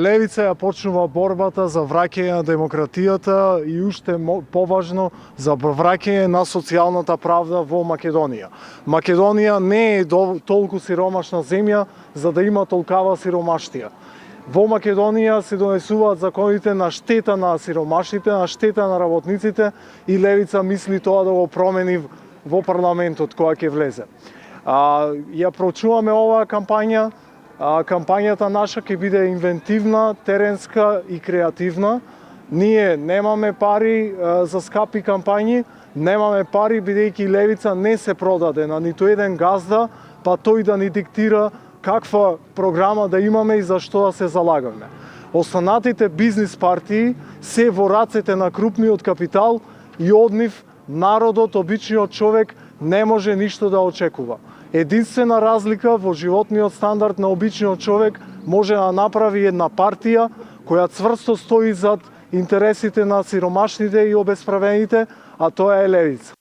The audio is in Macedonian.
Левица ја почнува борбата за враќање на демократијата и уште поважно за враќање на социјалната правда во Македонија. Македонија не е толку сиромашна земја за да има толкава сиромаштија. Во Македонија се донесуваат законите на штета на сиромашните, на штета на работниците и Левица мисли тоа да го промени во парламентот кога ќе влезе. Ја проучуваме оваа кампања. Кампањата наша ќе биде инвентивна, теренска и креативна. Ние немаме пари за скапи кампањи, немаме пари бидејќи Левица не се продаде на ниту еден газда, па тој да ни диктира каква програма да имаме и за што да се залагаме. Останатите бизнис партии се во рацете на крупниот капитал и од нив народот, обичниот човек, не може ништо да очекува. Единствена разлика во животниот стандард на обичниот човек може да направи една партија која цврсто стои зад интересите на сиромашните и обесправените, а тоа е Левица.